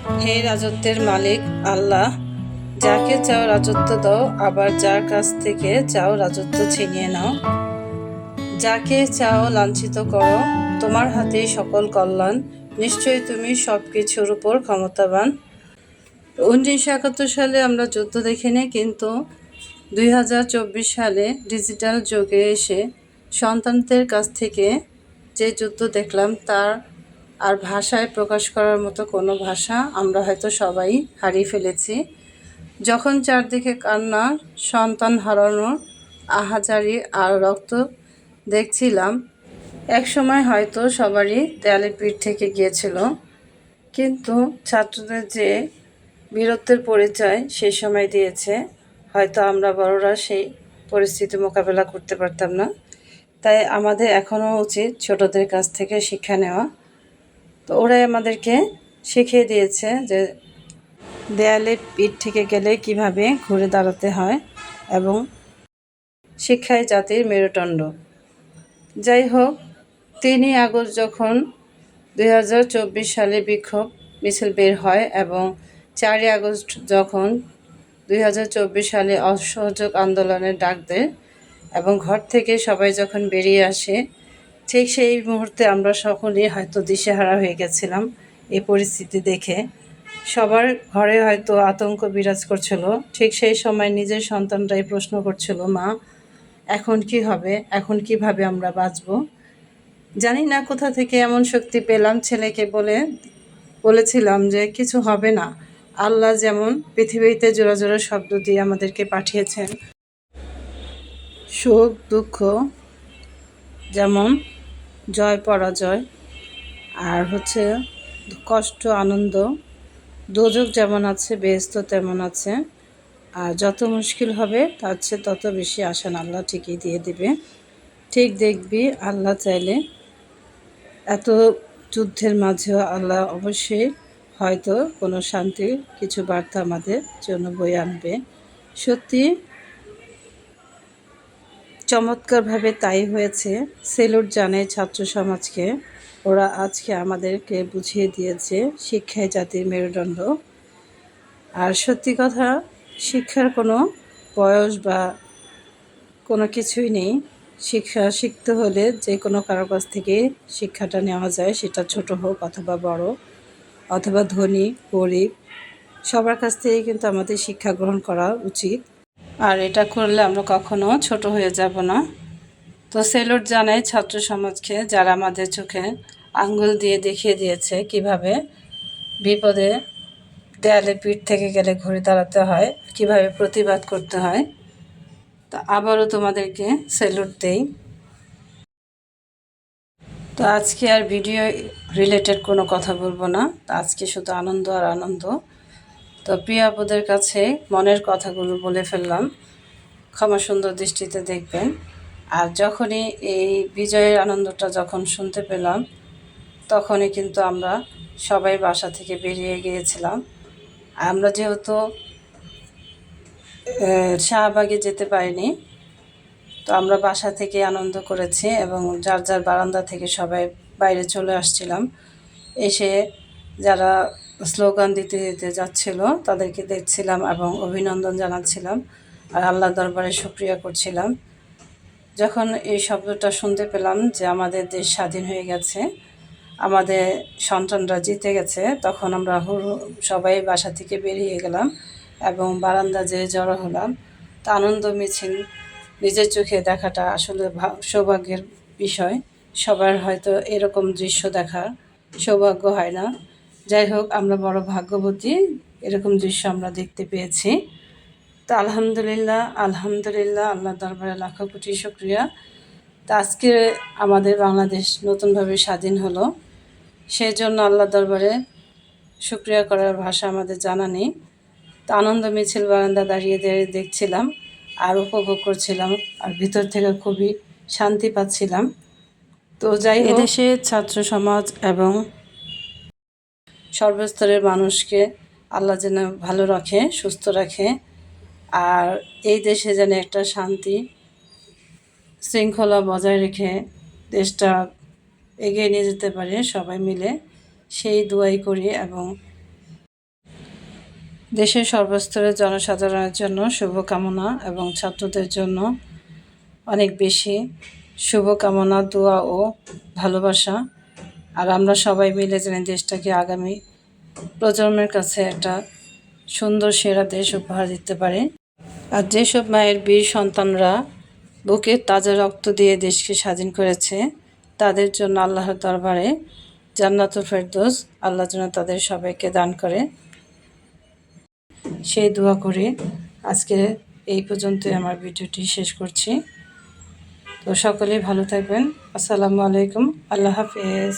হে রাজত্বের মালিক আল্লাহ, যাকে চাও রাজত্ব দাও, আবার যার কাছ থেকে চাও রাজত্ব ছিনিয়ে নাও। যাকে চাও লাঞ্ছিত করো, তোমার হাতেই সকল কল্যাণ। নিশ্চয়ই তুমি সবকিছুর উপর ক্ষমতাবান। 1971 সালে আমরা যুদ্ধ দেখিনি, কিন্তু 2024 সালে ডিজিটাল যুগে এসে সন্তানদের কাছ থেকে যে যুদ্ধ দেখলাম, তার আর ভাষায় প্রকাশ করার মতো কোনো ভাষা আমরা হয়তো সবাই হারিয়ে ফেলেছি। যখন চারদিকে কান্না, সন্তান হারানোর আহাজারি আর রক্ত দেখছিলাম, একসময় হয়তো সবারই দেয়ালে পিঠ থেকে গিয়েছিল। কিন্তু ছাত্রদের যে বীরত্বের পরিচয় সেই সময় দিয়েছে, হয়তো আমরা বড়রা সেই পরিস্থিতি মোকাবেলা করতে পারতাম না। তাই আমাদের এখনও উচিত ছোটদের কাছ থেকে শিক্ষা নেওয়া। তো ওরাই আমাদেরকে শিখিয়ে দিয়েছে যে দেয়ালে পিঠ থেকে গেলে কিভাবে ঘুরে দাঁড়াতে হয়, এবং শিক্ষাই জাতির মেরুদণ্ড। যাই হোক, 3ই আগস্ট যখন 2024 সালে বিক্ষোভ মিছিল বের হয় এবং 4ই আগস্ট যখন 2024 সালে অসহযোগ আন্দোলনের ডাক দেয় এবং ঘর থেকে সবাই যখন বেরিয়ে আসে, ঠিক সেই মুহূর্তে আমরা সকলেই হয়তো দিশেহারা হয়ে গেছিলাম। এই পরিস্থিতি দেখে সবার ঘরে হয়তো আতঙ্ক বিরাজ করছিল। ঠিক সেই সময় নিজের সন্তানরাই প্রশ্ন করছিল, মা, এখন কি হবে, এখন কিভাবে আমরা বাঁচব? জানি না কোথা থেকে এমন শক্তি পেলাম। ছেলেকে বলেছিলাম যে কিছু হবে না, আল্লাহ যেমন পৃথিবীতে জোড়া জোড়া শব্দ দিয়ে আমাদেরকে পাঠিয়েছেন, সুখ দুঃখ যেমন জয় পরাজয়, আর কষ্ট আনন্দ, দোজখ যেমন আছে বেহেশত তেমন আছে। আর যত মুশকিল হবে তার চেয়ে তত বেশি আসান আল্লাহ ঠিকই দিয়ে দিবে। ঠিক দেখবি, আল্লাহ চাইলে এত যুদ্ধের মাঝেও আল্লাহ অবশ্যই হয়তো কোনো শান্তির কিছু বার্তা আমাদের জন্য বয়ে আনবে। সত্যি চমৎকারভাবে তাই হয়েছে। সেলুট জানাই ছাত্র সমাজকে। ওরা আজকে আমাদেরকে বুঝিয়ে দিয়েছে শিক্ষাই জাতির মেরুদণ্ড। আর সত্যি কথা, শিক্ষার কোনো বয়স বা কোনো কিছুই নেই। শিক্ষা শিখতে হলে যে কোনো কারো কাছ থেকে শিক্ষাটা নেওয়া যায়, সেটা ছোট হোক অথবা বড়, অথবা ধনী গরিব, সবার কাছ থেকেই কিন্তু আমাদের শিক্ষা গ্রহণ করা উচিত। আর এটা করলে আমরা কখনো ছোট হয়ে যাব না। তো সেলুট জানাই ছাত্র সমাজকে, যারা আমাদের চোখে আঙ্গুল দিয়ে দেখিয়ে দিয়েছে কিভাবে বিপদে দেয়ালে পিঠ থেকে গেলে ঘুরে দাঁড়াতে হয়, কিভাবে প্রতিবাদ করতে হয়। তো আবারও তোমাদেরকে স্যালুট দেই। তো আজকে আর ভিডিও রিলেটেড কোনো কথা বলবো না। তো আজকে শুধু আনন্দ আর আনন্দ। তো প্রিয় আপুদের কাছে মনের কথাগুলো বলে ফেললাম, ক্ষমা সুন্দর দৃষ্টিতে দেখবেন। আর যখনই এই বিজয়ের আনন্দটা যখন শুনতে পেলাম, তখনই কিন্তু আমরা সবাই বাসা থেকে বেরিয়ে গিয়েছিলাম। আমরা যেহেতু শাহবাগে যেতে পারিনি, তো আমরা বাসা থেকে আনন্দ করেছি এবং যার যার বারান্দা থেকে সবাই বাইরে চলে আসছিলাম। এসে যারা স্লোগান দিতে দিতে যাচ্ছিল তাদেরকে দেখছিলাম এবং অভিনন্দন জানাচ্ছিলাম আর আল্লাহ দরবারে শুকরিয়া করছিলাম। যখন এই শব্দটা শুনতে পেলাম যে আমাদের দেশ স্বাধীন হয়ে গেছে, আমাদের সন্তানরা জিতে গেছে, তখন আমরা সবাই বাসা থেকে বেরিয়ে গেলাম এবং বারান্দা যেয়ে জড়ো হলাম। তা আনন্দ মিছিল নিজের চোখে দেখাটা আসলে সৌভাগ্যের বিষয়। সবার হয়তো এরকম দৃশ্য দেখার সৌভাগ্য হয় না। যাই হোক, আমরা বড় ভাগ্যবতী, এরকম দৃশ্য আমরা দেখতে পেয়েছি। তো আলহামদুলিল্লাহ, আলহামদুলিল্লাহ, আল্লাহ দরবারে লাখো কোটি শুকরিয়া। তা আজকে আমাদের বাংলাদেশ নতুনভাবে স্বাধীন হলো, সেই জন্য আল্লাহ দরবারে শুকরিয়া করার ভাষা আমাদের জানা নেই। তো আনন্দ মিছিল বারান্দা দাঁড়িয়ে দাঁড়িয়ে দেখছিলাম আর উপভোগ করছিলাম, আর ভিতর থেকে খুবই শান্তি পাচ্ছিলাম। তো যাই হোক, এদেশের ছাত্র সমাজ এবং সর্বস্তরের মানুষকে আল্লাহ যেন ভালো রাখে, সুস্থ রাখে, আর এই দেশে যেন একটা শান্তি শৃঙ্খলা বজায় রেখে দেশটা এগিয়ে নিয়ে যেতে পারে সবাই মিলে, সেই দোয়াই করি। এবং দেশের সর্বস্তরের জনসাধারণের জন্য শুভকামনা এবং ছাত্রদের জন্য অনেক বেশি শুভকামনা, দোয়া ও ভালোবাসা। আর আমরা সবাই মিলে যেন দেশটাকে আগামী প্রজন্মের কাছে একটা সুন্দর সেরা দেশ উপহার দিতে পারে। আর যেসব মায়ের বীর সন্তানরা বুকের তাজা রক্ত দিয়ে দেশকে স্বাধীন করেছে, তাদের জন্য আল্লাহর দরবারে জান্নাতুল ফেরদৌস আল্লাহ যেন তাদের সবাইকে দান করে, সেই দোয়া করে আজকে এই পর্যন্তই আমার ভিডিওটি শেষ করছি। তো সকলেই ভালো থাকবেন। আসসালামু আলাইকুম। আল্লাহ হাফেজ।